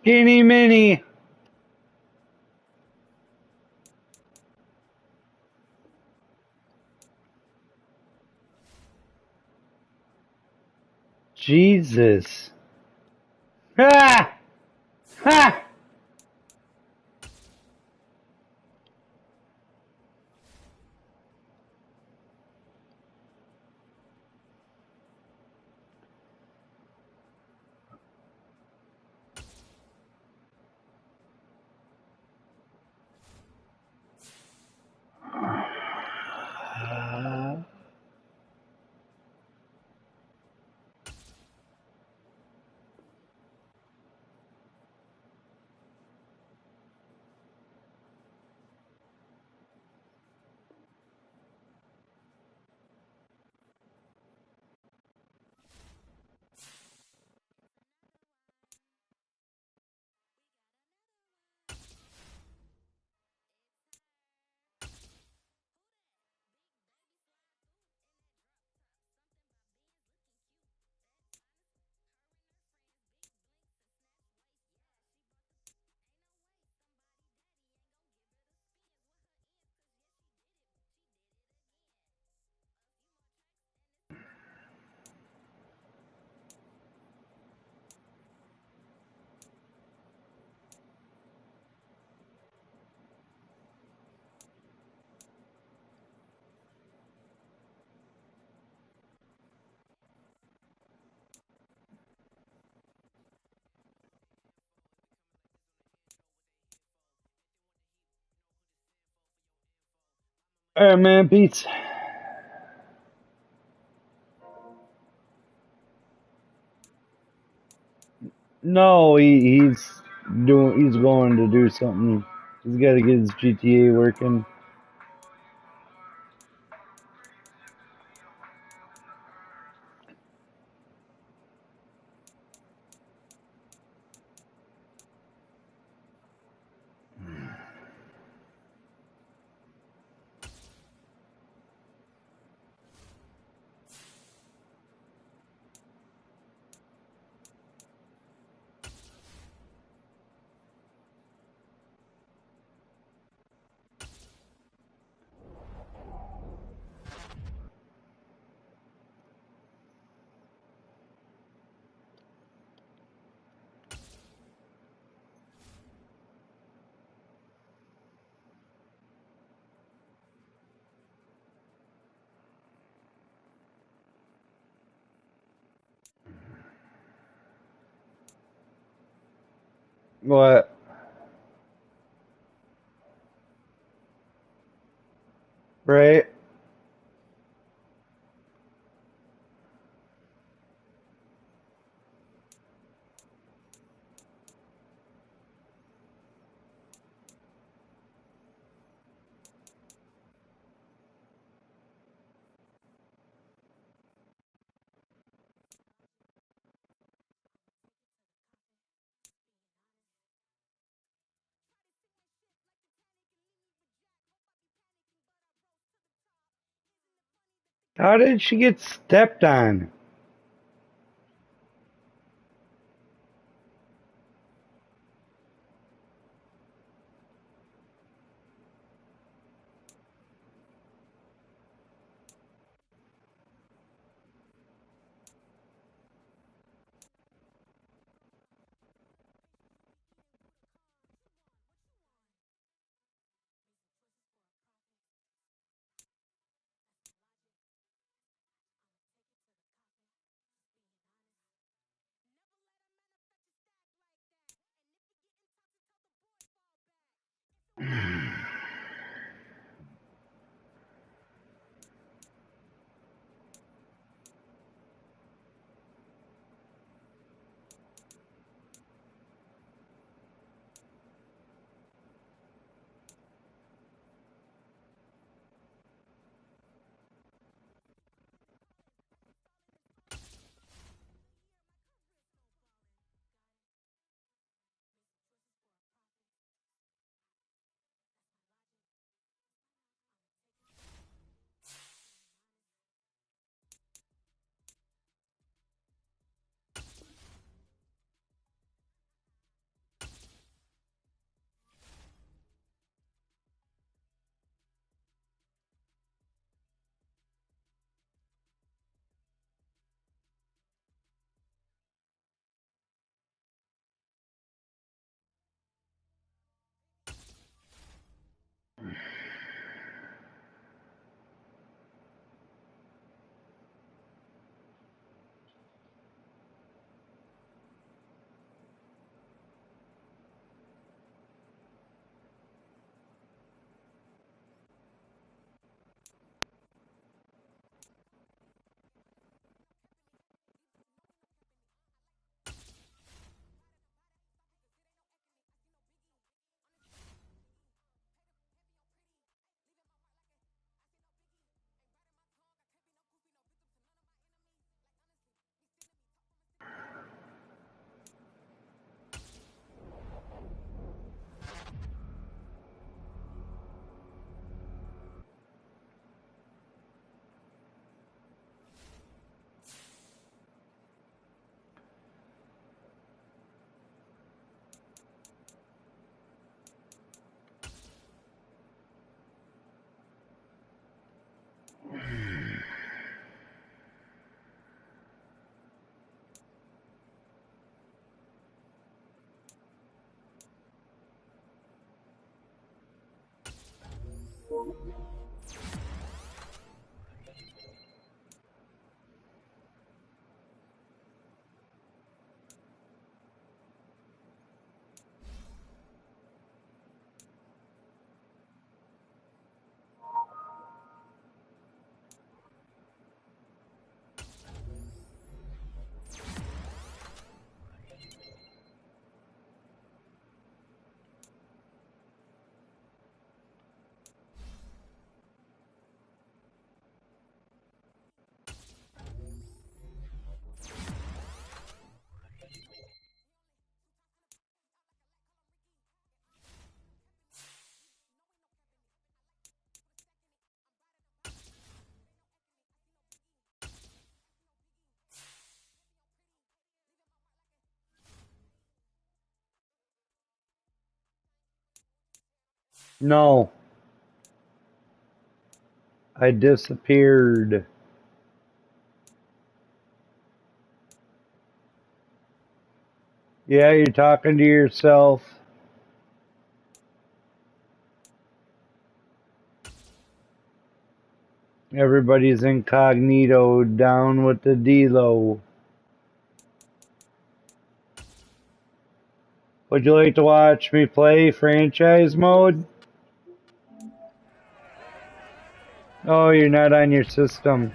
Skinny mini. Jesus. Ah! Ha! Alright, man, peace. No, he's going to do something. He's got to get his GTA working. What? Right? How did she get stepped on? No. I disappeared. Yeah, you're talking to yourself. Everybody's incognito down with the D-Lo. Would you like to watch me play franchise mode? Oh, you're not on your system.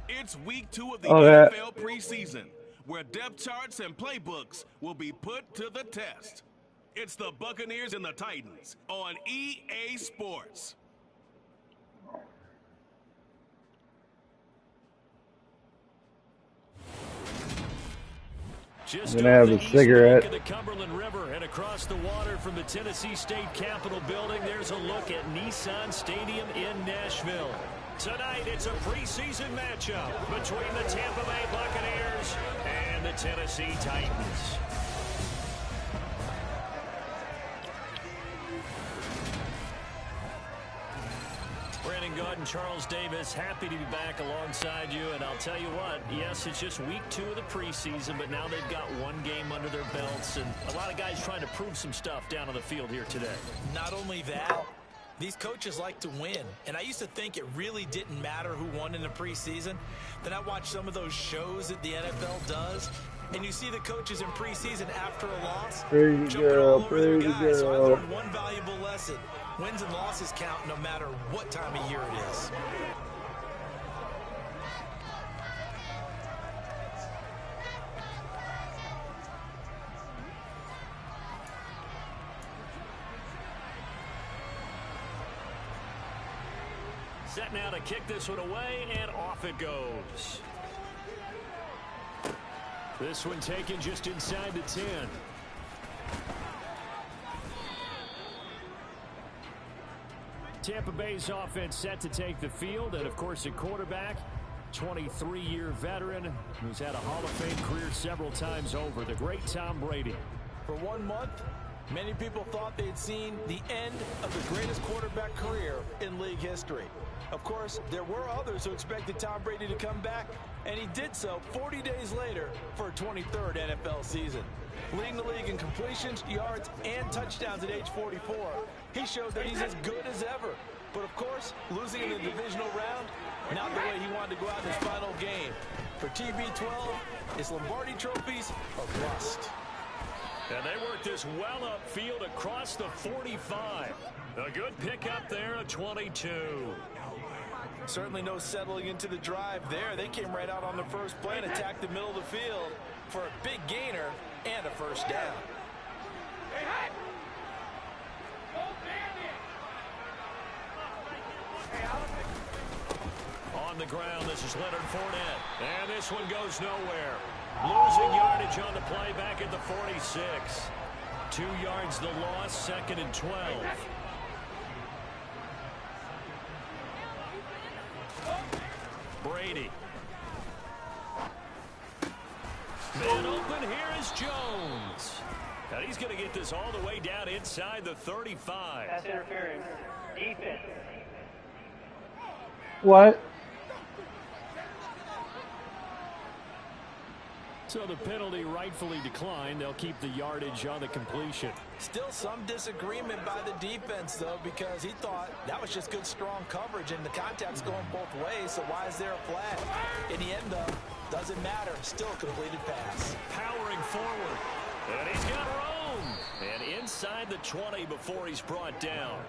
It's week 2 of the Okay. NFL preseason, where depth charts and playbooks will be put to the test. It's the Buccaneers and the Titans on EA Sports. Just I'm gonna have a cigarette. Of the Cumberland River and across the water from the Tennessee State Capitol building, there's a look at Nissan Stadium in Nashville. Tonight, it's a preseason matchup between the Tampa Bay Buccaneers and the Tennessee Titans. Brandon Gaud and Charles Davis, happy to be back alongside you. And I'll tell you what, yes, it's just week 2 of the preseason, but now they've got one game under their belts. And a lot of guys trying to prove some stuff down on the field here today. Not only that, these coaches like to win. And I used to think it really didn't matter who won in the preseason. Then I watched some of those shows that the NFL does. And you see the coaches in preseason after a loss. Pretty girl, pretty girl. So I learned one valuable lesson. Wins and losses count no matter what time of year it is. Set now to kick this one away, and off it goes. This one taken just inside the 10. Tampa Bay's offense set to take the field, and of course at quarterback, 23-year veteran who's had a Hall of Fame career several times over, the great Tom Brady. For 1 month, many people thought they'd seen the end of the greatest quarterback career in league history. Of course, there were others who expected Tom Brady to come back, and he did so 40 days later for a 23rd NFL season. Leading the league in completions, yards, and touchdowns at age 44, he showed that he's as good as ever. But of course, losing in the divisional round, not the way he wanted to go out in his final game. For TB12, his Lombardi trophies are bust. And they worked this well upfield across the 45. A good pickup there at 22. Certainly no settling into the drive there. They came right out on the first play and attacked the middle of the field for a big gainer and a first down. On the ground, this is Leonard Fournette. And this one goes nowhere. Losing yardage on the play back at the 46. 2 yards the loss, 2nd and 12. Brady. Man open, here is Jones. And he's going to get this all the way down inside the 35. Pass interference. Defense. What? So the penalty rightfully declined. They'll keep the yardage on the completion. Still some disagreement by the defense, though, because he thought that was just good, strong coverage, and the contact's going both ways, so why is there a flag? In the end, though, doesn't matter. Still a completed pass. Powering forward. And he's got room. And inside the 20 before he's brought down.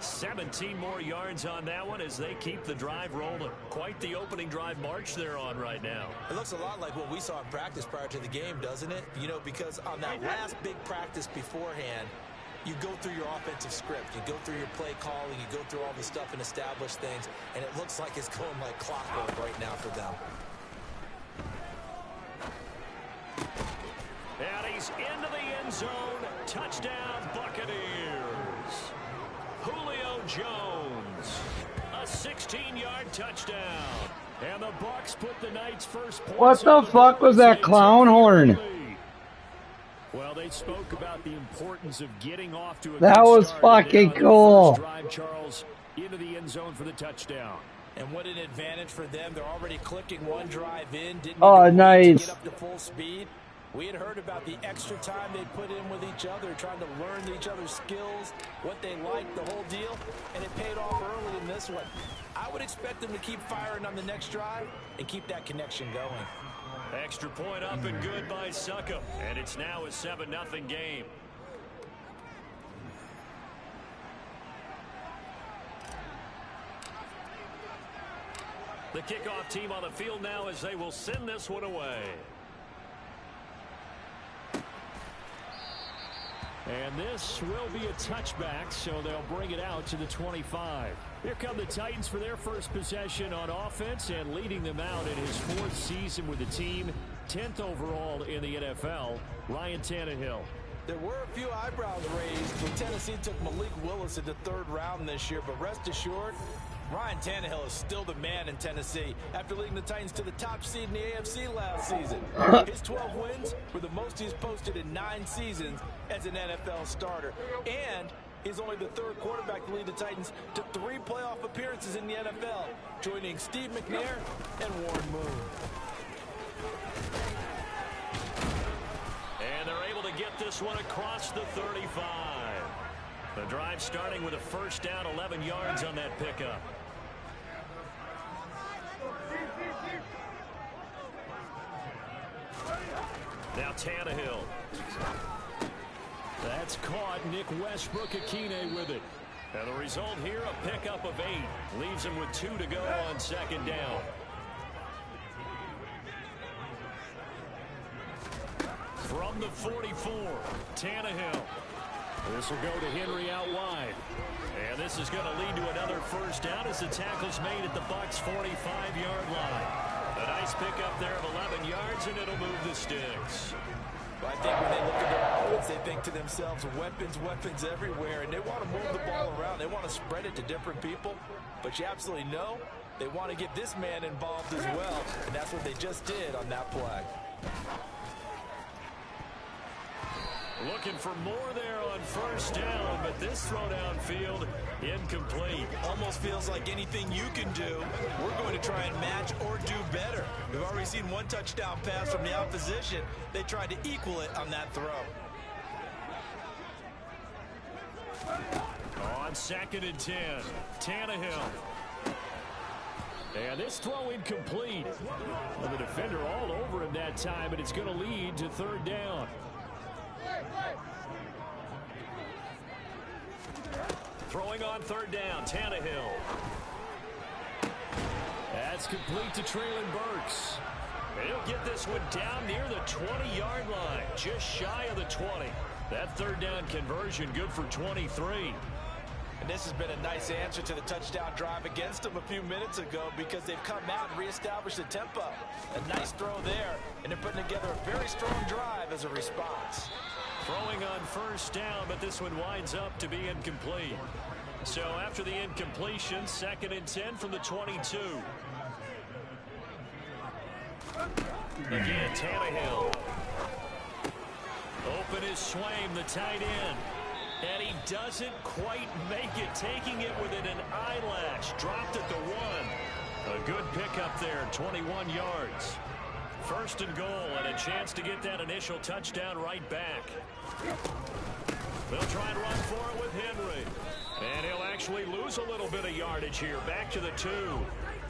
17 more yards on that one as they keep the drive rolling. Quite the opening drive march they're on right now. It looks a lot like what we saw in practice prior to the game, doesn't it? You know, because on that last big practice beforehand, you go through your offensive script. You go through your play calling. You go through all the stuff and establish things. And it looks like it's going like clockwork right now for them. And he's into the end zone. Touchdown, Buccaneers. Julio Jones, a 16-yard touchdown. And the Bucs put the Knights' first points. What the fuck was that clown horn? Well, they spoke about the importance of getting off to a That good was start. fucking cool. First drive, Charles, into the end zone for the touchdown. And what an advantage for them. They're already clicking one drive in. Didn't Oh, even nice. get up to full speed. We had heard about the extra time they put in with each other, trying to learn each other's skills, what they like, the whole deal, and it paid off early in this one. I would expect them to keep firing on the next drive and keep that connection going. Extra point up and good by Smokin. And it's now a 7-0 game. The kickoff team on the field now as they will send this one away. And this will be a touchback, so they'll bring it out to the 25. Here come the Titans for their first possession on offense, and leading them out in his 4th season with the team, 10th overall in the NFL, Ryan Tannehill. There were a few eyebrows raised when Tennessee took Malik Willis in the 3rd round this year, but rest assured, Ryan Tannehill is still the man in Tennessee after leading the Titans to the top seed in the AFC last season. His 12 wins were the most he's posted in 9 seasons as an NFL starter. And he's only the 3rd quarterback to lead the Titans to 3 playoff appearances in the NFL, joining Steve McNair and Warren Moon. And they're able to get this one across the 35. The drive starting with a first down, 11 yards on that pickup. Now Tannehill. That's caught. Nick Westbrook-Akine with it. And the result here, a pickup of 8. Leaves him with 2 to go on 2nd down. From the 44, Tannehill. This will go to Henry out wide. And this is going to lead to another first down as the tackle's made at the Bucs' 45-yard line. A nice pickup there of 11 yards, and it'll move the sticks. But I think when they look at their offense, they think to themselves, weapons, weapons everywhere, and they want to move the ball around. They want to spread it to different people, but you absolutely know they want to get this man involved as well, and that's what they just did on that play. Looking for more there on first down, but this throw downfield incomplete. Almost feels like anything you can do, we're going to try and match or do better. We've already seen one touchdown pass from the opposition. They tried to equal it on that throw. On 2nd and 10, Tannehill. And this throw incomplete. Well, the defender all over him that time, and it's going to lead to 3rd down. Throwing on 3rd down, Tannehill. That's complete to Traylon Burks. And he'll get this one down near the 20-yard line, just shy of the 20. That 3rd down conversion good for 23. And this has been a nice answer to the touchdown drive against them a few minutes ago because they've come out and reestablished the tempo. A nice throw there, and they're putting together a very strong drive as a response. Throwing on first down, but this one winds up to be incomplete. So after the incompletion, 2nd and 10 from the 22. Again, Tannehill. Open is Swaim, the tight end. And he doesn't quite make it, taking it within an eyelash. Dropped at the 1. A good pickup there, 21 yards. First and goal, and a chance to get that initial touchdown right back. They'll try and run for it with Henry. And he'll actually lose a little bit of yardage here. Back to the 2.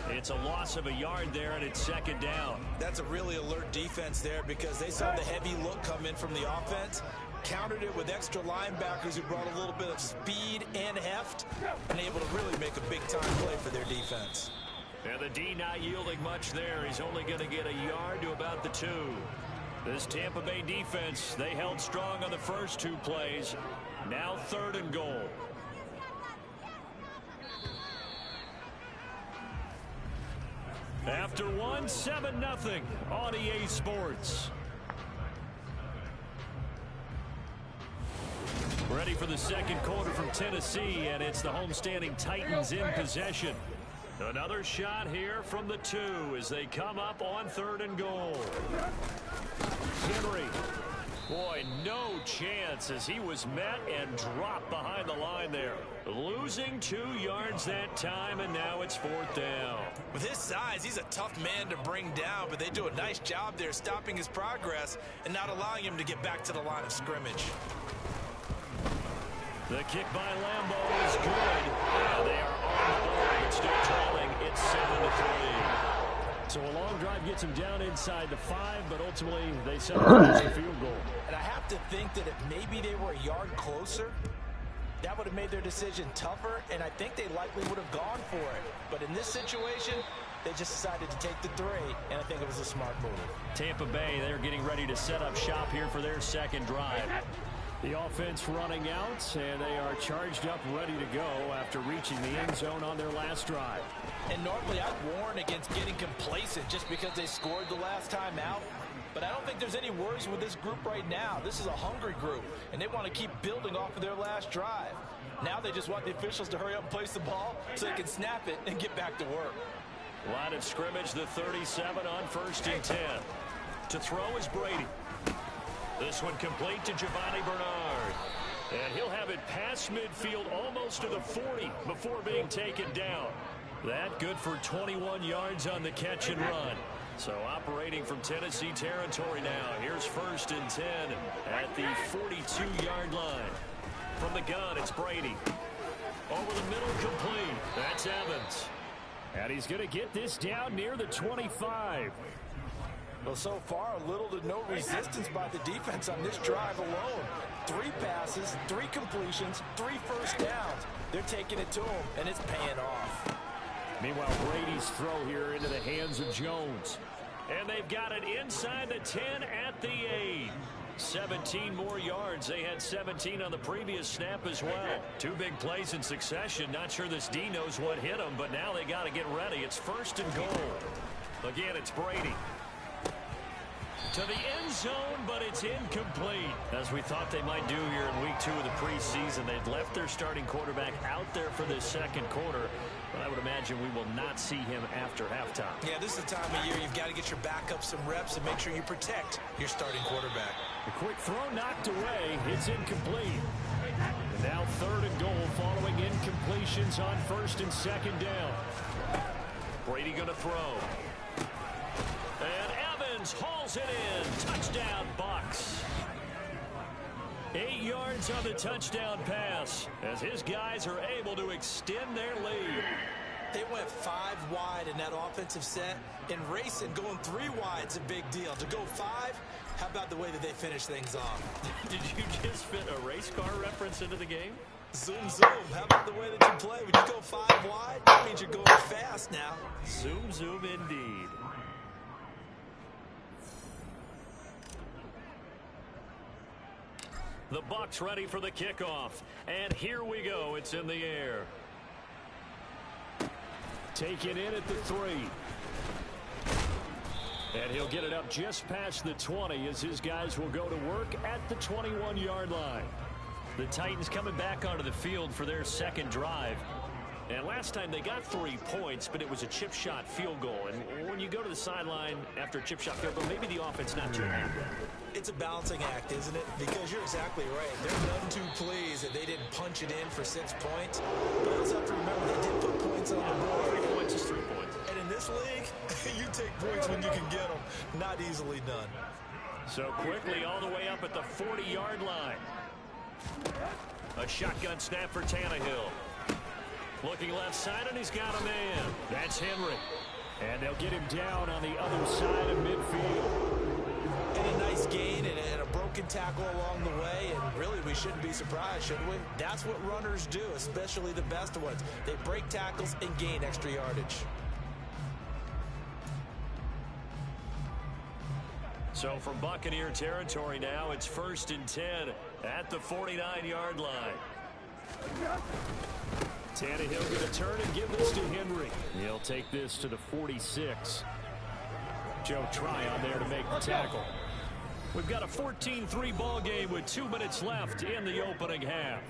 It's a loss of a yard there, and it's second down. That's a really alert defense there because they saw the heavy look come in from the offense, countered it with extra linebackers who brought a little bit of speed and heft, and able to really make a big-time play for their defense. And the D not yielding much there. He's only going to get a yard to about the 2. This Tampa Bay defense, they held strong on the first 2 plays. Now third and goal. After 1, 7-0 on EA Sports. Ready for the second quarter from Tennessee, and it's the homestanding Titans in possession. Another shot here from the 2 as they come up on third and goal. Henry. Boy, no chance as he was met and dropped behind the line there. Losing 2 yards that time, and now it's fourth down. With his size, he's a tough man to bring down, but they do a nice job there stopping his progress and not allowing him to get back to the line of scrimmage. The kick by Lambeau is good. And they are on the board, but still trailing. It's 7-3. So a long drive gets them down inside the 5, but ultimately they settle for a field goal. And I have to think that if maybe they were a yard closer, that would have made their decision tougher, and I think they likely would have gone for it. But in this situation, they just decided to take the 3, and I think it was a smart move. Tampa Bay, they're getting ready to set up shop here for their second drive. The offense running out, and they are charged up, ready to go after reaching the end zone on their last drive. And normally I'd warn against getting complacent just because they scored the last time out. But I don't think there's any worries with this group right now. This is a hungry group, and they want to keep building off of their last drive. Now they just want the officials to hurry up and place the ball so they can snap it and get back to work. Line of scrimmage, the 37 on first and 10. To throw is Brady. This one complete to Giovanni Bernard. And he'll have it past midfield almost to the 40 before being taken down. That good for 21 yards on the catch and run. So operating from Tennessee territory now. Here's first and 10 at the 42-yard line. From the gun, it's Brady. Over the middle, complete. That's Evans. And he's going to get this down near the 25. Well, so far, little to no resistance by the defense on this drive alone. 3 passes, 3 completions, 3 first downs. They're taking it to him, and it's paying off. Meanwhile, Brady's throw here into the hands of Jones. And they've got it inside the 10 at the 8. 17 more yards. They had 17 on the previous snap as well. 2 big plays in succession. Not sure this D knows what hit them, but now they got to get ready. It's first and goal. Again, it's Brady. To the end zone, but it's incomplete. As we thought they might do here in week 2 of the preseason, they've left their starting quarterback out there for this second quarter. But I would imagine we will not see him after halftime. Yeah, this is the time of year you've got to get your backup some reps and make sure you protect your starting quarterback. A quick throw knocked away. It's incomplete. And now third and goal following incompletions on first and second down. Brady going to throw. And Evans hauls it in. Touchdown, Bucks. 8 yards on the touchdown pass as his guys are able to extend their lead. They went 5 wide in that offensive set, and racing going 3 wide is a big deal. To go 5, how about the way that they finish things off? Did you just fit a race car reference into the game? Zoom, zoom. How about the way that you play? When you go 5 wide, that means you're going fast now. Zoom, zoom indeed. The Bucks ready for the kickoff. And here we go. It's in the air. Taken in at the 3. And he'll get it up just past the 20 as his guys will go to work at the 21-yard line. The Titans coming back onto the field for their second drive. And last time they got 3 points, but it was a chip shot field goal. And when you go to the sideline after a chip shot field goal, maybe the offense not too happy. It's a balancing act, isn't it? Because you're exactly right. They're none too pleased that they didn't punch it in for 6 points. But you also have to remember they did put points on the board. 3 points is 3 points. And in this league, You take points when you can get them. Not easily done. So quickly all the way up at the 40-yard line. A shotgun snap for Tannehill. Looking left side, and he's got a man. That's Henry. And they'll get him down on the other side of midfield. And a nice gain and a broken tackle along the way, and really we shouldn't be surprised, should we? That's what runners do, especially the best ones. They break tackles and gain extra yardage. So from Buccaneer territory now, it's 1st and 10 at the 49-yard line. Tannehill going to turn and give this to Henry. He'll take this to the 46. Joe Tryon there to make the tackle. We've got a 14-3 ball game with 2 minutes left in the opening half.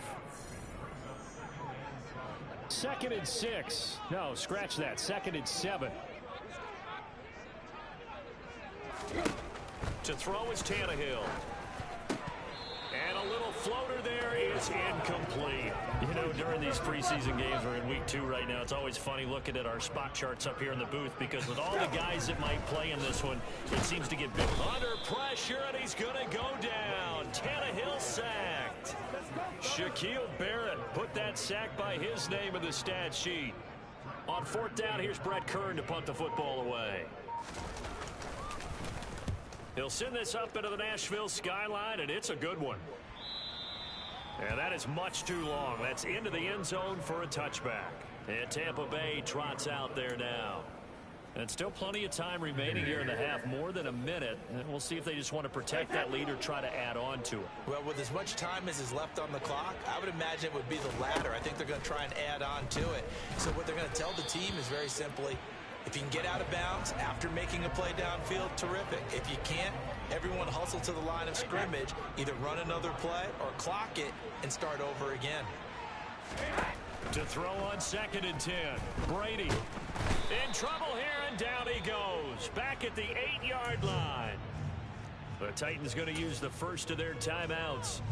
2nd and 6. No, scratch that. 2nd and 7. To throw is Tannehill. And a little floater there is incomplete. You know, during these preseason games, we're in week 2 right now. It's always funny looking at our spot charts up here in the booth because with all the guys that might play in this one, it seems to get big. Under pressure, and he's going to go down. Tannehill sacked. Shaquille Barrett put that sack by his name in the stat sheet. On 4th down, here's Brett Kern to punt the football away. He'll send this up into the Nashville skyline, and it's a good one. And that is much too long. That's into the end zone for a touchback. And Tampa Bay trots out there now. And still plenty of time remaining here in the half, more than a minute. And we'll see if they just want to protect that lead or try to add on to it. Well, with as much time as is left on the clock, I would imagine it would be the latter. I think they're going to try and add on to it. So what they're going to tell the team is very simply, if you can get out of bounds after making a play downfield, terrific. If you can't, everyone hustle to the line of scrimmage, either run another play or clock it and start over again. To throw on 2nd and 10. Brady in trouble here, and down he goes. Back at the 8-yard line. The Titans going to use the first of their timeouts.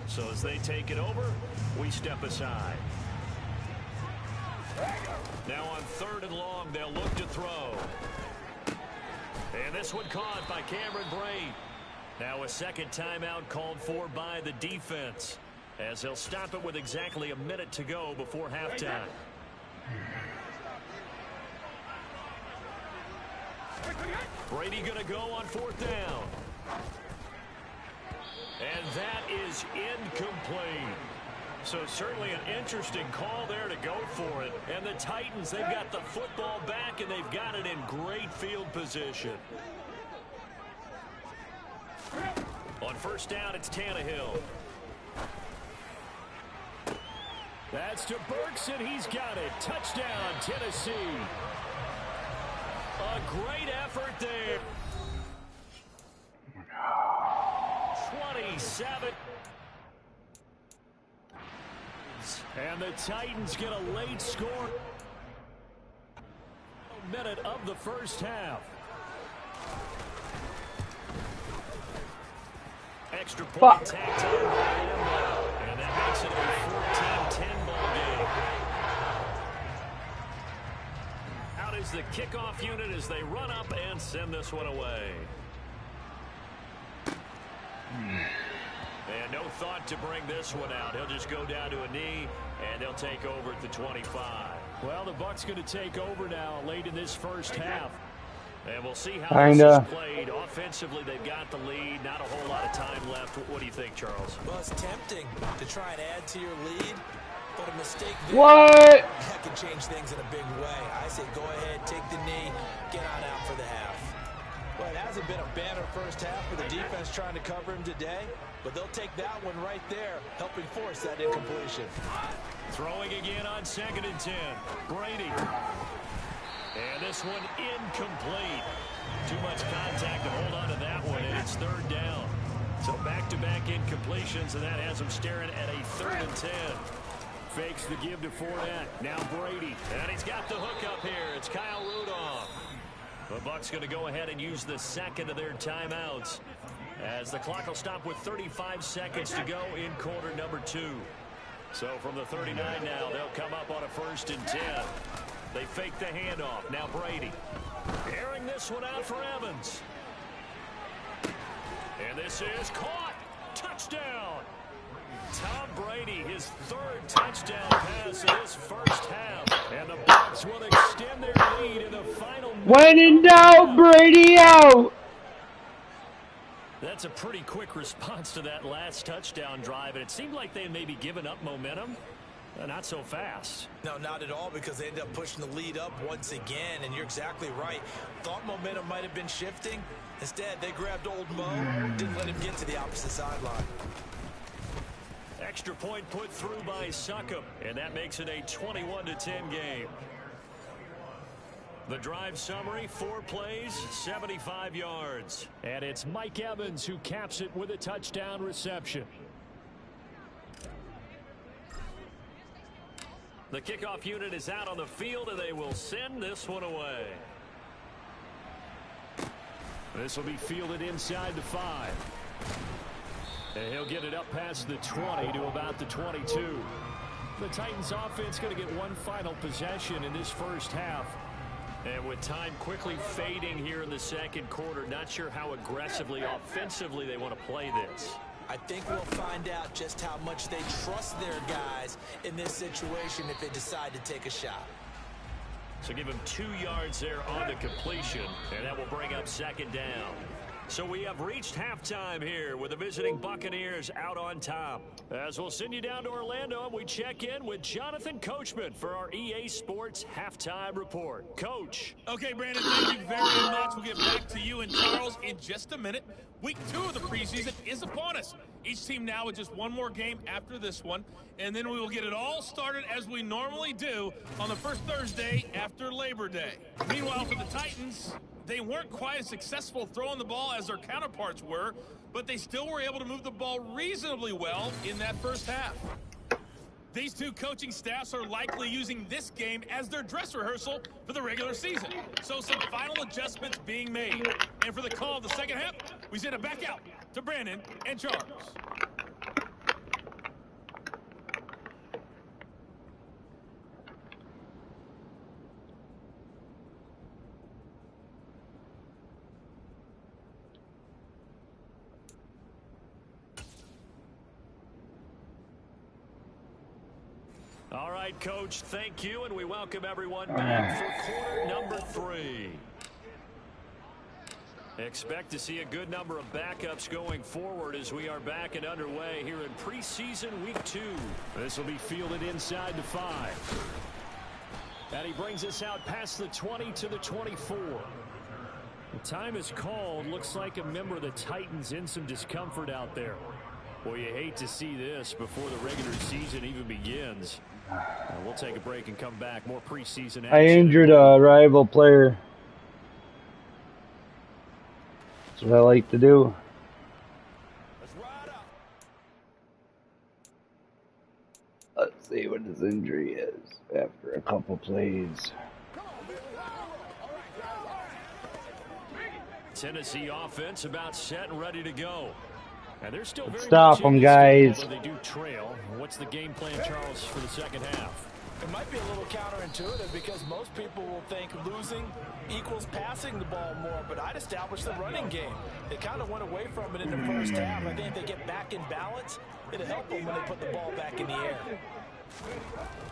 So as they take it over, we step aside. Now on 3rd and long, they'll look to throw. And this one caught by Cameron Brate. Now a 2nd timeout called for by the defense, as they'll stop it with exactly a minute to go before halftime. Brady going to go on 4th down. And that is incomplete. So certainly an interesting call there to go for it. And the Titans, they've got the football back, and they've got it in great field position. On 1st down, it's Tannehill. That's to Burks, and he's got it. Touchdown, Tennessee. A great effort there. 27. And the Titans get a late score. Minute of the first half. Extra point tacked on by him. And that makes it a 14-10 ball game. Out is the kickoff unit as they run up and send this one away. And no thought to bring this one out. He'll just go down to a knee, and they'll take over at the 25. Well, the Bucs going to take over now late in this first half. And we'll see how this is played. Offensively, they've got the lead. Not a whole lot of time left. What do you think, Charles? Well, it's tempting to try and add to your lead, but a mistake there, that can change things in a big way. I say go ahead, take the knee, get on out for the half. Well, it hasn't been a banner first half for the defense trying to cover him today, but they'll take that one right there, helping force that incompletion. Throwing again on 2nd and 10. Brady. And this one incomplete. Too much contact to hold on to that one, and it's 3rd down. So back-to-back incompletions, and that has them staring at a 3rd and 10. Fakes the give to Fournette. Now Brady. And he's got the hook up here. It's Kyle Rudolph. The Bucs going to go ahead and use the 2nd of their timeouts, as the clock will stop with 35 seconds to go in quarter number 2. So from the 39 now, they'll come up on a 1st and 10. They fake the handoff. Now Brady. Airing this one out for Evans. And this is caught. Touchdown. Tom Brady, his third touchdown pass in his first half. And the Bucs will extend their lead in the final. When in doubt, Brady out. That's a pretty quick response to that last touchdown drive. And it seemed like they had maybe given up momentum. Not so fast. No, not at all, because they ended up pushing the lead up once again. And you're exactly right. Thought momentum might have been shifting. Instead, they grabbed old Mo, didn't let him get to the opposite sideline. Extra point put through by Smokin, and that makes it a 21-10 game. The drive summary, 4 plays, 75 yards. And it's Mike Evans who caps it with a touchdown reception. The kickoff unit is out on the field, and they will send this one away. This will be fielded inside the 5. And he'll get it up past the 20 to about the 22. The Titans offense going to get one final possession in this first half. And with time quickly fading here in the second quarter, not sure how aggressively, offensively they want to play this. I think we'll find out just how much they trust their guys in this situation if they decide to take a shot. So give him 2 yards there on the completion, and that will bring up second down. So we have reached halftime here with the visiting Buccaneers out on top. As we'll send you down to Orlando, and we check in with Jonathan Coachman for our EA Sports Halftime Report. Coach. Okay, Brandon, thank you very much. We'll get back to you and Charles in just a minute. Week 2 of the preseason is upon us. Each team now with just one more game after this one, and then we will get it all started as we normally do on the first Thursday after Labor Day. Meanwhile, for the Titans, they weren't quite as successful throwing the ball as their counterparts were, but they still were able to move the ball reasonably well in that first half. These two coaching staffs are likely using this game as their dress rehearsal for the regular season. So some final adjustments being made. And for the call of the second half, we send it back out to Brandon and Charles. All right, Coach, thank you, and we welcome everyone back for quarter number 3. Expect to see a good number of backups going forward as we are back and underway here in preseason week 2. This will be fielded inside the 5. And he brings us out past the 20 to the 24. The time is called. Looks like a member of the Titans in some discomfort out there. Well, you hate to see this before the regular season even begins. We'll take a break and come back. More preseason action. I injured a rival player. That's what I like to do. Let's see what his injury is after a couple plays. Tennessee offense about set and ready to go. And they're still very Stop them, guys. They do trail. What's the game plan, Charles, for the second half? It might be a little counterintuitive because most people will think losing equals passing the ball more, but I'd establish the running game. They kind of went away from it in the first half. I think if they get back in balance, it'll help them when they put the ball back in the air.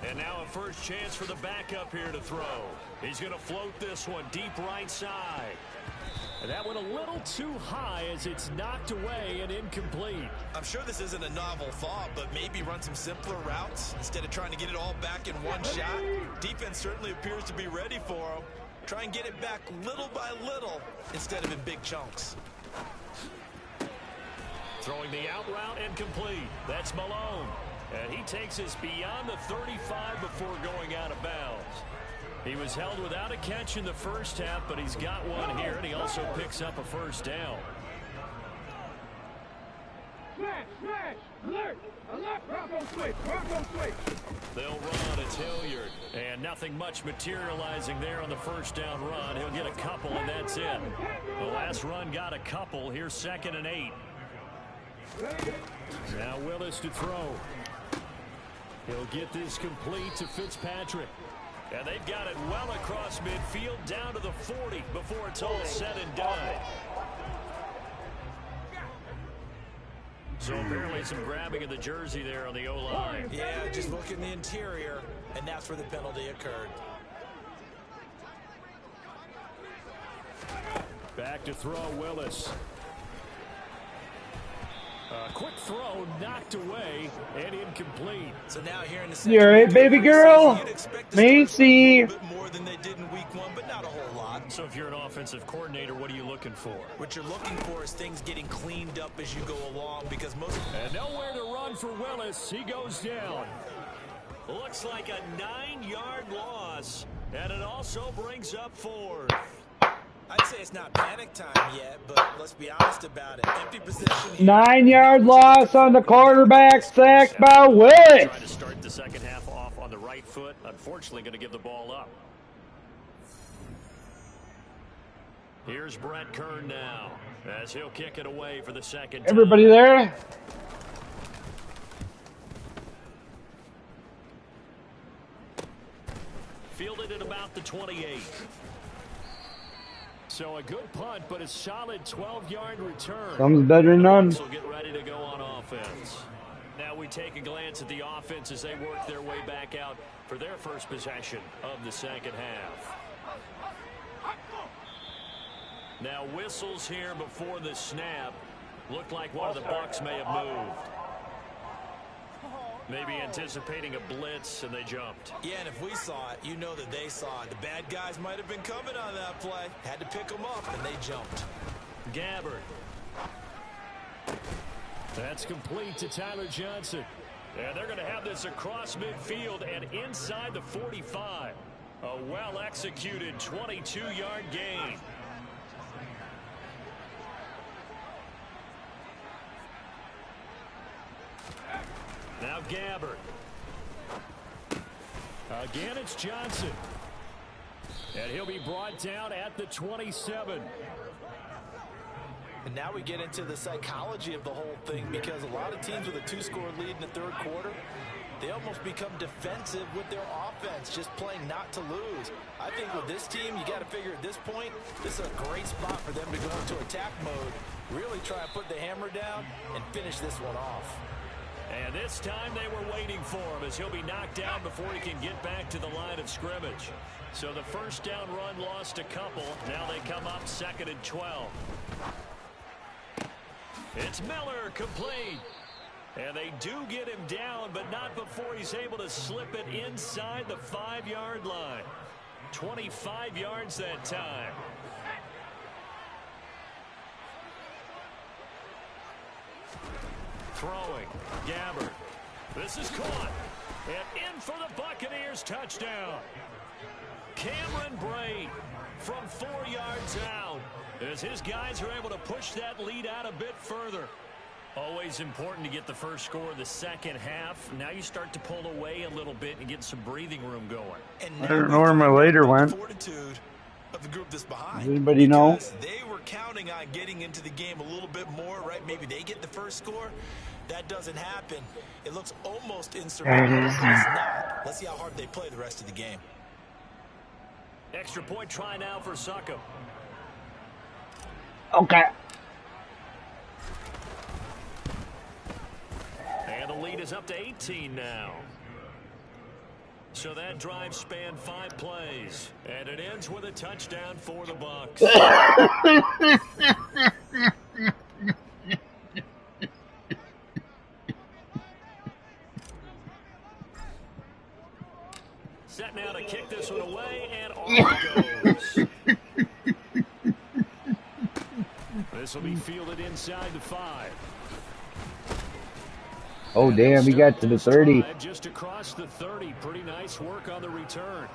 And now a first chance for the backup here to throw. He's going to float this one deep right side. And that went a little too high as it's knocked away and incomplete. I'm sure this isn't a novel thought, but maybe run some simpler routes instead of trying to get it all back in one shot. Defense certainly appears to be ready for him. Try and get it back little by little instead of in big chunks. Throwing the out route and complete. That's Malone. And he takes us beyond the 35 before going out of bounds. He was held without a catch in the first half, but he's got one here, and he also picks up a first down. Smash! Alert! Alert! Bronco switch! Bronco switch! They'll run. It's Hilliard. And nothing much materializing there on the first down run. He'll get a couple, and that's it. The last run got a couple. Here's 2nd and 8. Now Willis to throw. He'll get this complete to Fitzpatrick. And they've got it well across midfield down to the 40 before it's all said and done. So apparently some grabbing of the jersey there on the O-line. Yeah, just look in the interior, and that's where the penalty occurred. Back to throw Willis. Quick throw knocked away and incomplete. So now here in the You alright, baby girl? Macy. A bit more than they did in week 1, but not a whole lot. So if you're an offensive coordinator, what are you looking for? What you're looking for is things getting cleaned up as you go along, because most... And nowhere to run for Willis. He goes down. Looks like a 9-yard loss, and it also brings up 4th. I'd say it's not panic time yet, but let's be honest about it. Empty possession here. 9-yard loss on the quarterback, sacked by Willis. Trying to start the second half off on the right foot. Unfortunately, going to give the ball up. Here's Brett Kern now, as he'll kick it away for the second time. Everybody there? Fielded at about the 28. So a good punt, but a solid 12-yard return. Some's better than none. So get ready to go on offense. Now we take a glance at the offense as they work their way back out for their first possession of the second half. Now whistles here before the snap. Looked like one of the Bucs may have moved. Maybe anticipating a blitz, and they jumped. Yeah, and if we saw it, you know that they saw it. The bad guys might have been coming on that play. Had to pick them up, and they jumped. Gabbard. That's complete to Tyler Johnson. And they're going to have this across midfield and inside the 45. A well-executed 22-yard gain. Now Gabbard. Again, it's Johnson. And he'll be brought down at the 27. And now we get into the psychology of the whole thing, because a lot of teams with a 2-score lead in the third quarter, they almost become defensive with their offense, just playing not to lose. I think with this team, you got to figure at this point, this is a great spot for them to go into attack mode, really try to put the hammer down and finish this one off. And this time they were waiting for him, as he'll be knocked down before he can get back to the line of scrimmage. So the first down run lost a couple. Now they come up 2nd and 12. It's Miller, complete. And they do get him down, but not before he's able to slip it inside the 5-yard line. 25 yards that time. Throwing, Gabbard. This is caught. And in for the Buccaneers, touchdown. Cameron Brate from 4 yards out, as his guys are able to push that lead out a bit further. Always important to get the first score of the second half. Now you start to pull away a little bit and get some breathing room going. And I don't know where my later went. Fortitude of the group that's behind. Does anybody know? Because they were counting on getting into the game a little bit more, right? Maybe they get the first score. That doesn't happen. It looks almost insurmountable. It's not. Let's see how hard they play the rest of the game. Extra point try now for Suckham. Okay. And the lead is up to 18 now. So that drive spanned 5 plays. And it ends with a touchdown for the Bucs. Set now to kick this one away, and off it goes. This will be fielded inside the 5. Oh, damn, he got to the 30. Just across the 30. Pretty nice work on the return.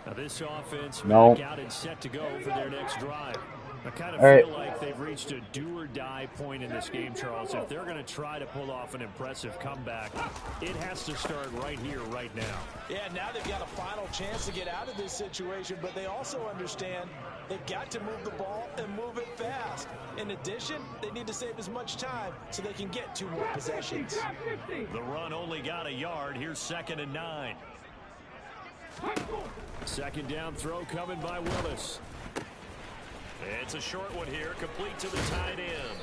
Now this offense No. back out and set to go for their next drive. I kind of All feel right. like they've reached a do-or-die point in this game, Charles. If they're going to try to pull off an impressive comeback, it has to start right here, right now. Yeah, now they've got a final chance to get out of this situation, but they also understand they've got to move the ball and move it fast. In addition, they need to save as much time so they can get 2 more possessions. The run only got a yard. Here's 2nd and 9. Second down throw coming by Willis. It's a short one here, complete to the tight end.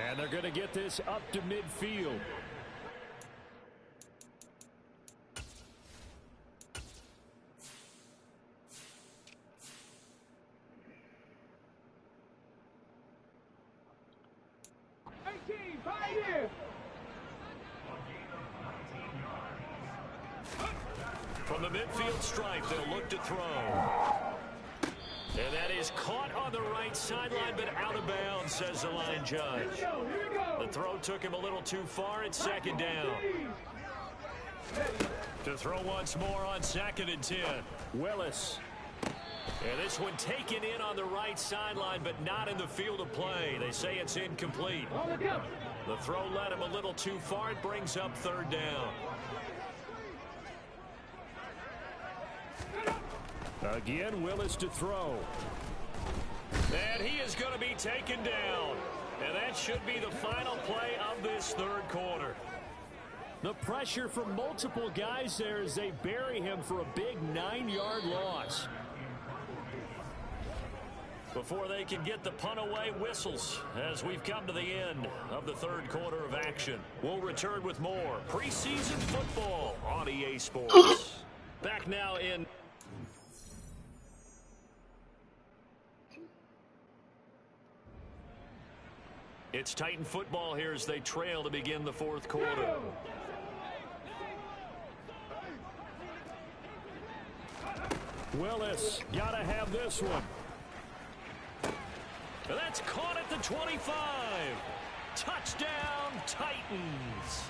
And they're going to get this up to midfield. From the midfield stripe, they'll look to throw. And that is caught on the right sideline, but out of bounds, says the line judge. The throw took him a little too far. It's second down. To throw once more on 2nd and 10. Willis. And this one taken in on the right sideline, but not in the field of play. They say it's incomplete. The throw led him a little too far. It brings up 3rd down. Again, Willis to throw. And he is going to be taken down. And that should be the final play of this 3rd quarter. The pressure from multiple guys there as they bury him for a big 9-yard loss. Before they can get the punt away, whistles as we've come to the end of the 3rd quarter of action. We'll return with more preseason football on EA Sports. Back now in... It's Titan football here as they trail to begin the 4th quarter. Willis, gotta have this one. And that's caught at the 25. Touchdown, Titans.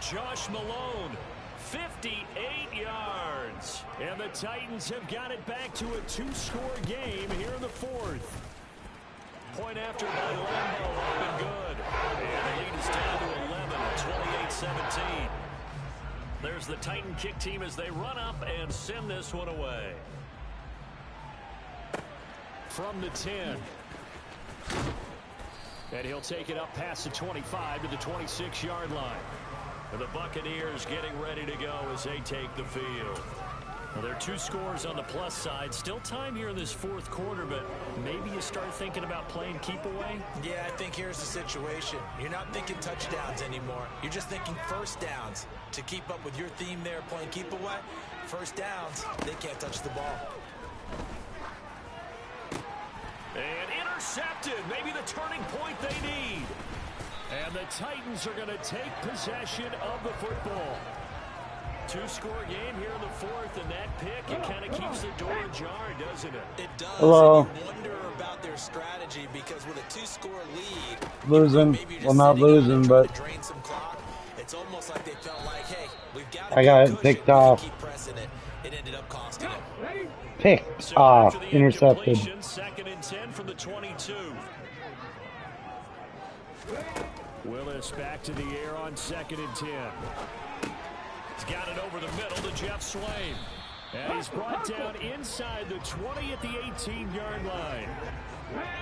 Josh Malone, 58 yards. And the Titans have got it back to a 2-score game here in the 4th. Point after by Lambo up and good. And the lead is down to 11, 28-17. There's the Titan kick team as they run up and send this one away. From the 10. And he'll take it up past the 25 to the 26-yard line. And the Buccaneers getting ready to go as they take the field. Well, there are 2 scores on the plus side. Still time here in this 4th quarter, but maybe you start thinking about playing keep away? Yeah, I think here's the situation. You're not thinking touchdowns anymore. You're just thinking first downs. To keep up with your theme there, playing keep away, first downs, they can't touch the ball. And intercepted. Maybe the turning point they need. And the Titans are going to take possession of the football. 2-score game here in the 4th, and that pick, it kind of keeps the door ajar, doesn't it? It does. Hello. And you wonder about their strategy because with a 2-score lead, Losing. Well, not losing, but drain some clock. It's almost like they felt like, hey, we've got I got it picked off. Keep pressing it. It ended up costing them. Picked off. Intercepted. 2nd and 10 from the 22. Willis back to the air on 2nd and 10. He's got it over the middle to Jeff Swain. And he's brought down inside the 20 at the 18-yard line.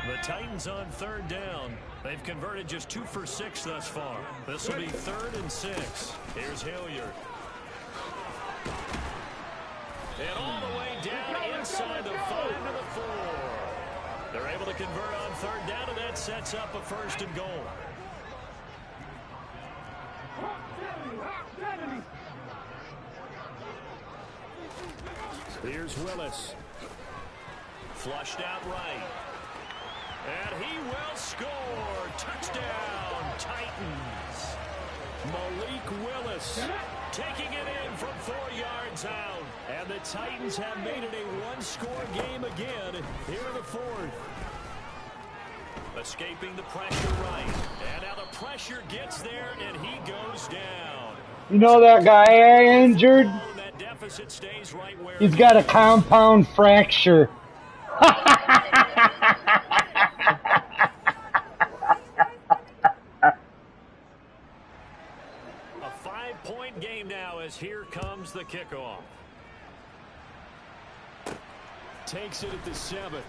The Titans on 3rd down. They've converted just 2 for 6 thus far. This will be 3rd and 6. Here's Hilliard. And all the way down inside the 5 to the 4. They're able to convert on 3rd down, and that sets up a 1st and goal. Here's Willis. Flushed out right. And he will score. Touchdown, Titans. Malik Willis taking it in from 4 yards out. And the Titans have made it a 1-score game again here in the 4th. Escaping the pressure right. And now the pressure gets there, and he goes down. You know that guy I injured? That deficit stays right where He's got a compound fracture. A 5-point game now as here comes the kickoff. Takes it at the 7.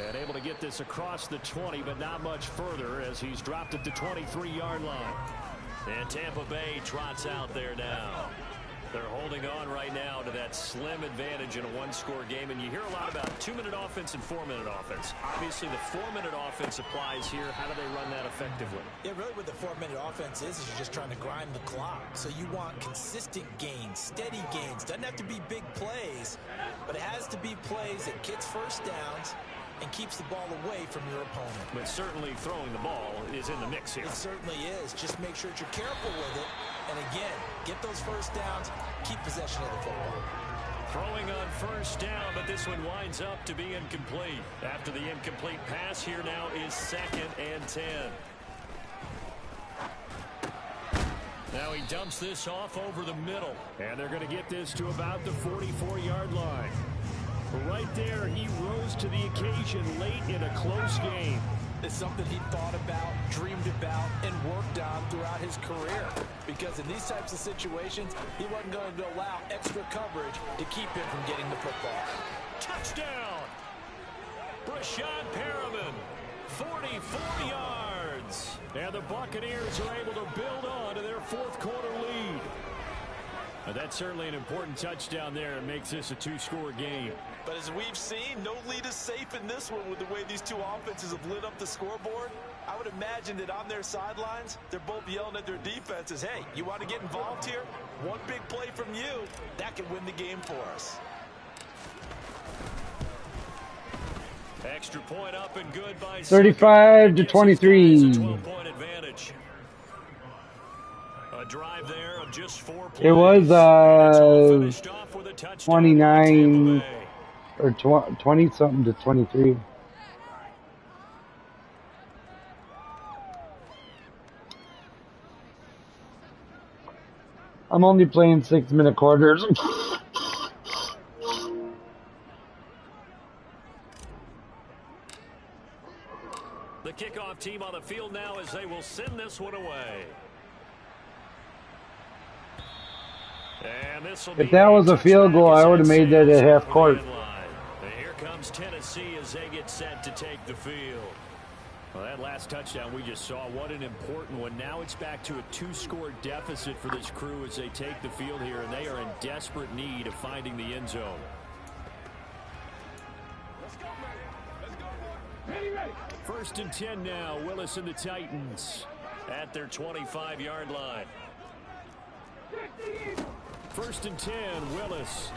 And able to get this across the 20, but not much further as he's dropped at the 23-yard line. And Tampa Bay trots out there now. They're holding on right now to that slim advantage in a one-score game, and you hear a lot about 2-minute offense and 4-minute offense. Obviously, the 4-minute offense applies here. How do they run that effectively? Yeah, really what the 4-minute offense is you're just trying to grind the clock. So you want consistent gains, steady gains. Doesn't have to be big plays, but it has to be plays that gets first downs and keeps the ball away from your opponent. But certainly throwing the ball is in the mix here. It certainly is. Just make sure that you're careful with it. And again, get those first downs, keep possession of the football. Throwing on first down, but this one winds up to be incomplete. After the incomplete pass, here now is 2nd and 10. Now he dumps this off over the middle. And they're going to get this to about the 44-yard line. Right there, he rose to the occasion late in a close game. It's something he thought about, dreamed about, and worked on throughout his career. Because in these types of situations, he wasn't going to allow extra coverage to keep him from getting the football. Touchdown! Brashad Perriman, 44 yards. And the Buccaneers are able to build on to their 4th quarter lead. Now that's certainly an important touchdown there and makes this a 2-score game. But as we've seen, no lead is safe in this one with the way these two offenses have lit up the scoreboard. I would imagine that on their sidelines, they're both yelling at their defenses, hey, you want to get involved here? One big play from you, that can win the game for us. Extra point up and good by 35 to 23. 12-point advantage. A drive there of just 4 plays. It was Finished off with a touchdown 29 or 20 something to 23. I'm only playing 6-minute quarters. The kickoff team on the field now as they will send this one away. And this will If that was a field goal, I would have made that at half court. And here comes Tennessee as they get set to take the field. Well, that last touchdown we just saw, what an important one. Now it's back to a 2-score deficit for this crew as they take the field here, and they are in desperate need of finding the end zone. First and 10 now. Willis and the Titans at their 25-yard line. First and 10, Willis.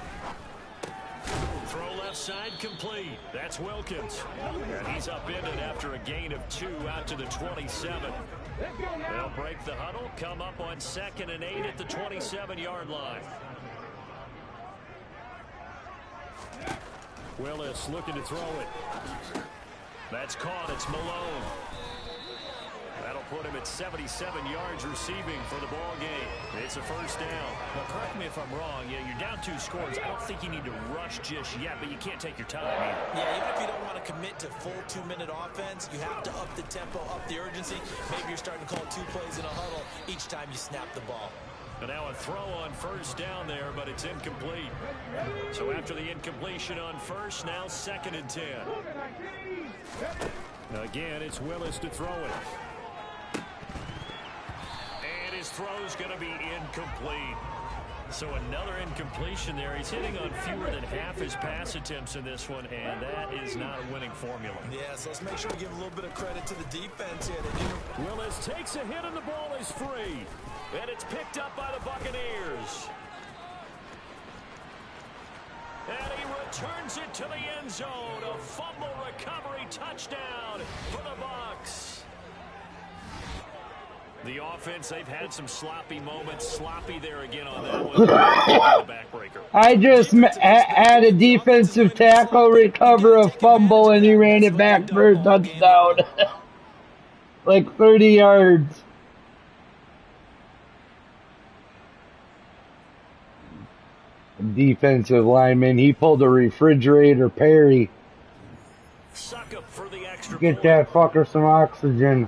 Throw left side complete. That's Wilkins. And he's upended after a gain of 2 out to the 27. They'll break the huddle, come up on 2nd and 8 at the 27-yard line. Willis looking to throw it. That's caught. It's Malone. That'll put him at 77 yards receiving for the ball game. It's a first down. Well, correct me if I'm wrong. Yeah, you're down 2 scores. I don't think you need to rush just yet, but you can't take your time either. Yeah, even if you don't want to commit to full 2-minute offense, you have to up the tempo, up the urgency. Maybe you're starting to call 2 plays in a huddle each time you snap the ball. And now a throw on first down there, but it's incomplete. So after the incompletion on first, now 2nd and 10. Again, it's Willis to throw it. And his throw's going to be incomplete. So another incompletion there. He's hitting on fewer than half his pass attempts in this one, and that is not a winning formula. Yeah, so let's make sure we give a little bit of credit to the defense here. Willis takes a hit and the ball is free. And it's picked up by the Buccaneers. And he returns it to the end zone. A fumble recovery touchdown for the Bucs. The offense, they've had some sloppy moments. Sloppy there again on that one. The backbreaker. I just had a defensive tackle recover a fumble and he ran it back for a touchdown. Like 30 yards. Defensive lineman, he pulled a refrigerator Perry. Suck up for the extra Get point. that fucker some oxygen.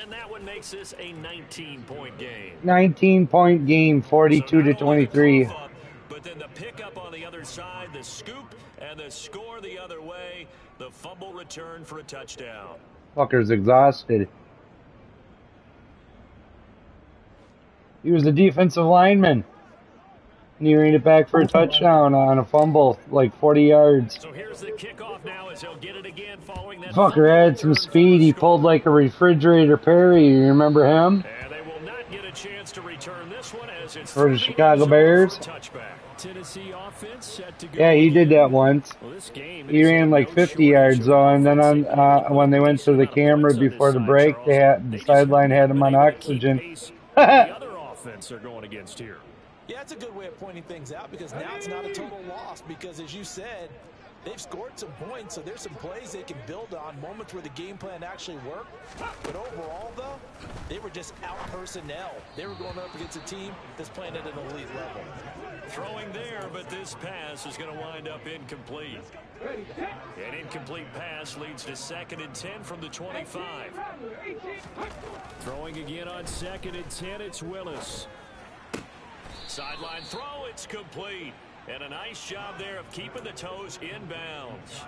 And that one makes this a 19-point game. 19-point game, 42 to 23. But then the pickup on the other side, the scoop, and the score the other way, the fumble return for a touchdown. Fucker's exhausted. He was a defensive lineman. And he ran it back for a touchdown on a fumble, like 40 yards. So here's the kickoff now as he'll get it again following that. Fucker had some speed. He pulled like a refrigerator Perry. You remember him? And they will not get a chance to return this one as it's For the Chicago Bears. Tennessee offense set to go. Yeah, he did that once. Well, this game He ran like 50 yards though, and then on when they went to the camera before the break, the sideline had him on oxygen. The other offense are going against here. Yeah, it's a good way of pointing things out because now it's not a total loss because, as you said, they've scored some points, so there's some plays they can build on, moments where the game plan actually worked. But overall, though, they were just out personnel. They were going up against a team that's playing at an elite level. Throwing there, but this pass is going to wind up incomplete. An incomplete pass leads to 2nd and 10 from the 25. Throwing again on 2nd and 10, it's Willis. Sideline throw, it's complete. And a nice job there of keeping the toes inbounds.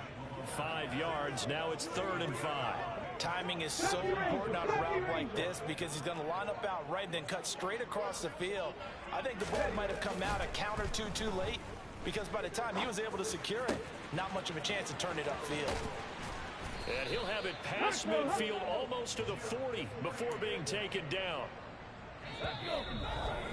5 yards, now it's 3rd and 5. Timing is so important on a route like this because he's going to line up out right and then cut straight across the field. I think the ball might have come out a count or two too late because by the time he was able to secure it, not much of a chance to turn it upfield. And he'll have it past midfield almost to the 40 before being taken down.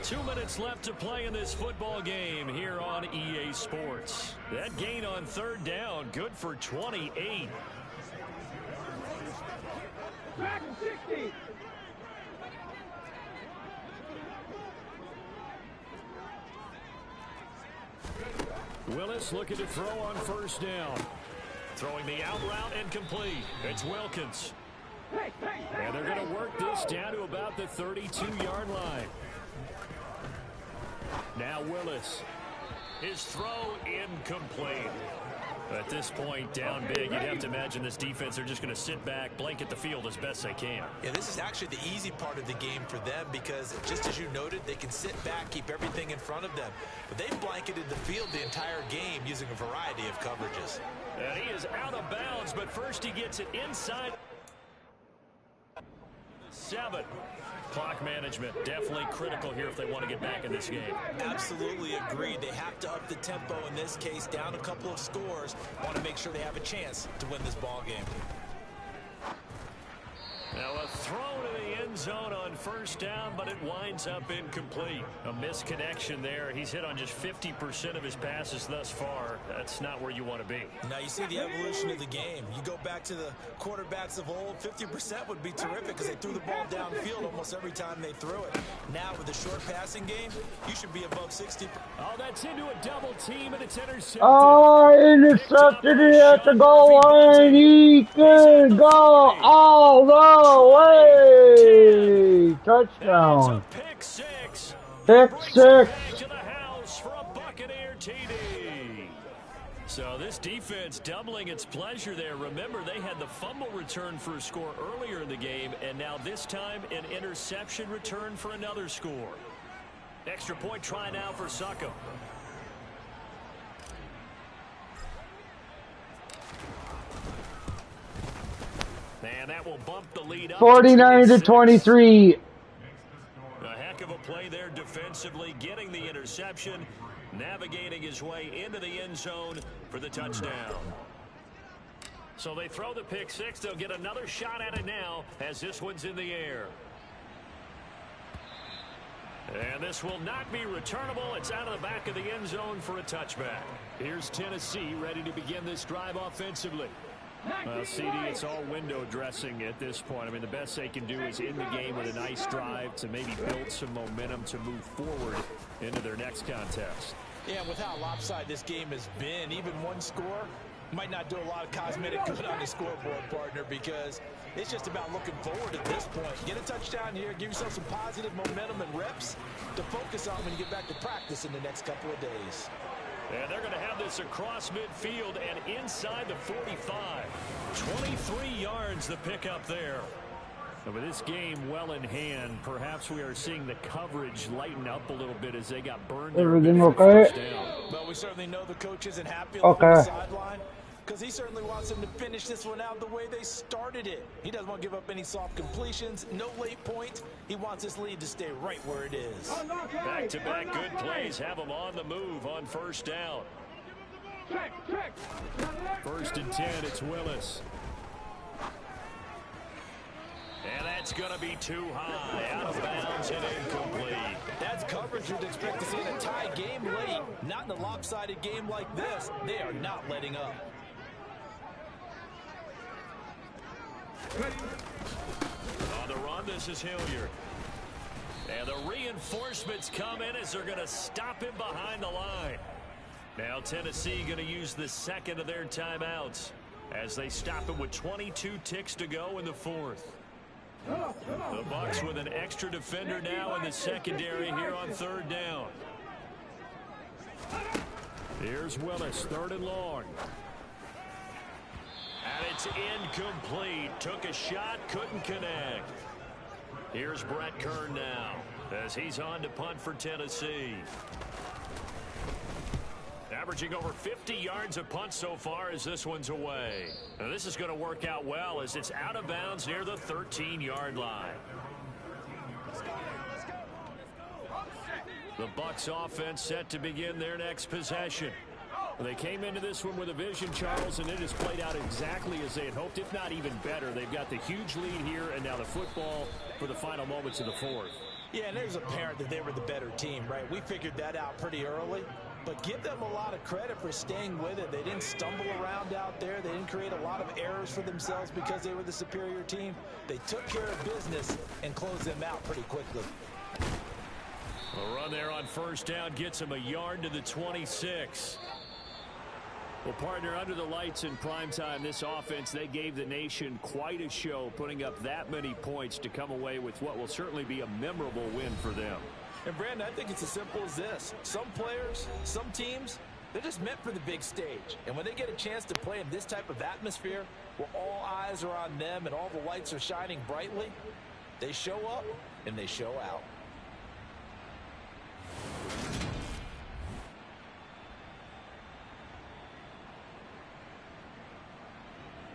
2 minutes left to play in this football game here on EA Sports. That gain on 3rd down, good for 28. Back 60. Willis looking to throw on 1st down. Throwing the out route and complete. It's Wilkins. And they're going to work this down to about the 32-yard line. Now Willis. His throw incomplete. At this point, down big, you'd have to imagine this defense are just going to sit back, blanket the field as best they can. Yeah, this is actually the easy part of the game for them because, just as you noted, they can sit back, keep everything in front of them. But they've blanketed the field the entire game using a variety of coverages. And he is out of bounds, but first he gets it inside. 7. Clock management definitely critical here if they want to get back in this game. Absolutely agreed. They have to up the tempo in this case, down a couple of scores. Want to make sure they have a chance to win this ball game. Now a throw to the end zone on 1st down, but it winds up incomplete. A misconnection there. He's hit on just 50% of his passes thus far. That's not where you want to be. Now you see the evolution of the game. You go back to the quarterbacks of old, 50% would be terrific because they threw the ball downfield almost every time they threw it. Now with the short passing game, you should be above 60%. Oh, that's into a double team, and it's intercepted. Oh, intercepted it at the goal line. He could go all the way. Touchdown. Pick 6. Pick 6. To the house for a Buccaneer TD. So this defense doubling its pleasure there. Remember, they had the fumble return for a score earlier in the game, and now this time an interception return for another score. Extra point try now for Smokin. And that will bump the lead up 49-23. A heck of a play there defensively, getting the interception, navigating his way into the end zone for the touchdown. So they throw the pick 6. They'll get another shot at it now as this one's in the air. And this will not be returnable. It's out of the back of the end zone for a touchback. Here's Tennessee ready to begin this drive offensively. Well, CD, it's all window dressing at this point. I mean, the best they can do is end the game with a nice drive to maybe build some momentum to move forward into their next contest. Yeah, with how lopsided this game has been, even one score might not do a lot of cosmetic good on the scoreboard, partner, because it's just about looking forward at this point. Get a touchdown here, give yourself some positive momentum and reps to focus on when you get back to practice in the next couple of days. And they're going to have this across midfield and inside the 45. 23 yards the pickup there. And with this game well in hand, perhaps we are seeing the coverage lighten up a little bit as they got burned. Everything okay? Well, we certainly know the coach isn't happy on the sideline. because he certainly wants them to finish this one out the way they started it. He doesn't want to give up any soft completions, no late points. He wants this lead to stay right where it is. Back-to-back good plays have them on the move on first down. Check. 1st and 10, it's Willis. And that's going to be too high, out of bounds and incomplete. That's coverage you'd expect to see in a tie game late. Not in a lopsided game like this. They are not letting up. On the run, this is Hilliard. And the reinforcements come in as they're going to stop him behind the line. Now Tennessee going to use the second of their timeouts as they stop him with 22 ticks to go in the 4th. The Bucs with an extra defender now in the secondary here on 3rd down. Here's Willis, 3rd and long. And it's incomplete. Took a shot, couldn't connect. Here's Brett Kern now as he's on to punt for Tennessee. Averaging over 50 yards a punt so far as this one's away. Now this is going to work out well as it's out of bounds near the 13-yard line. The Bucs offense set to begin their next possession. They came into this one with a vision, Charles, and it has played out exactly as they had hoped, if not even better. They've got the huge lead here, and now the football for the final moments of the 4th. Yeah, and it was apparent that they were the better team, right? We figured that out pretty early. But give them a lot of credit for staying with it. They didn't stumble around out there. They didn't create a lot of errors for themselves because they were the superior team. They took care of business and closed them out pretty quickly. A run there on 1st down gets him a yard to the 26. Well, partner, under the lights in primetime, this offense, they gave the nation quite a show, putting up that many points to come away with what will certainly be a memorable win for them. And, Brandon, I think it's as simple as this. Some players, some teams, they're just meant for the big stage. And when they get a chance to play in this type of atmosphere where all eyes are on them and all the lights are shining brightly, they show up and they show out.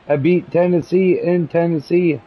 I beat Tennessee in Tennessee.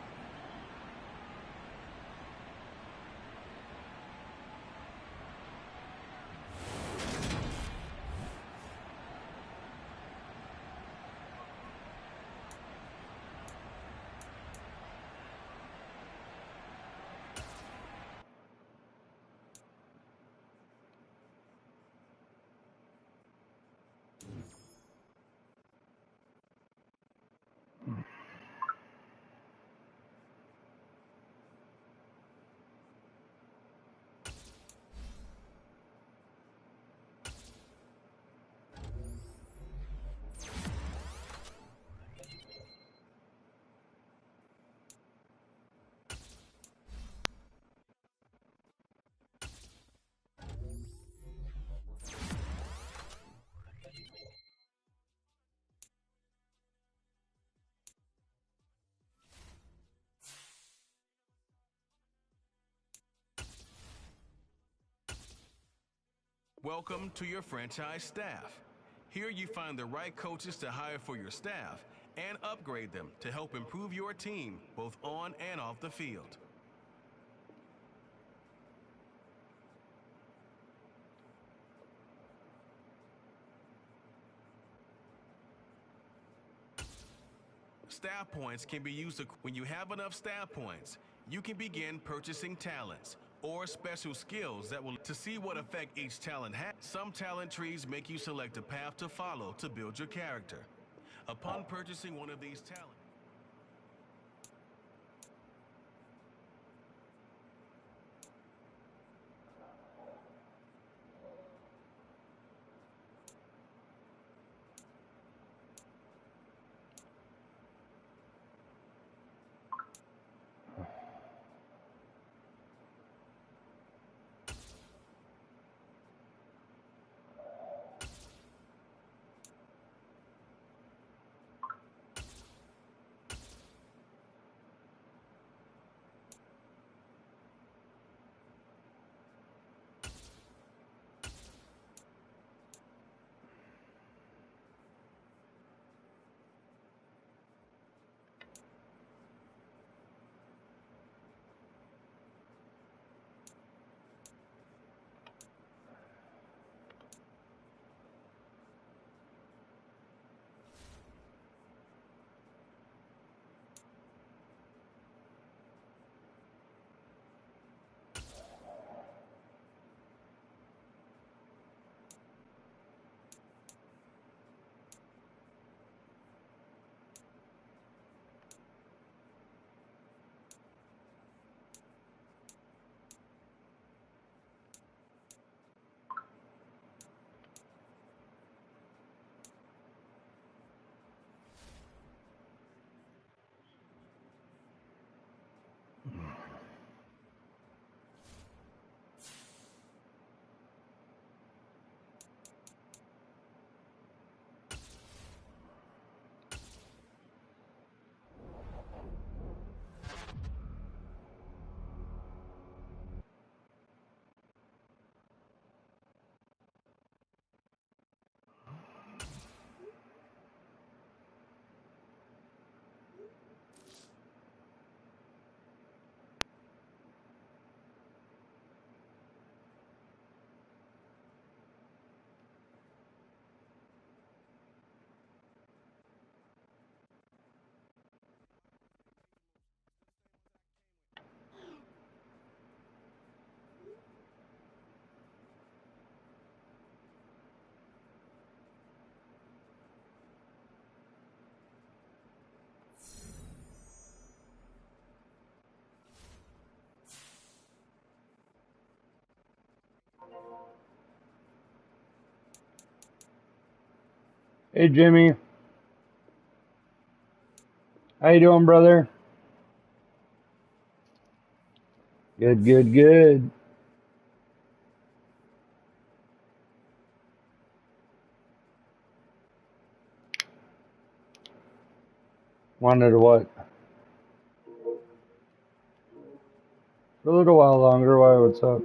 Welcome to your franchise staff. Here you find the right coaches to hire for your staff and upgrade them to help improve your team both on and off the field. Staff points can be used when you have enough staff points. You can begin purchasing talents or special skills that will to see what effect each talent has. Some talent trees make you select a path to follow to build your character. Upon purchasing one of these talents, Hey, Jimmy. How you doing, brother? Good, good, good. Wanted what? For a little while longer. Why, what's up?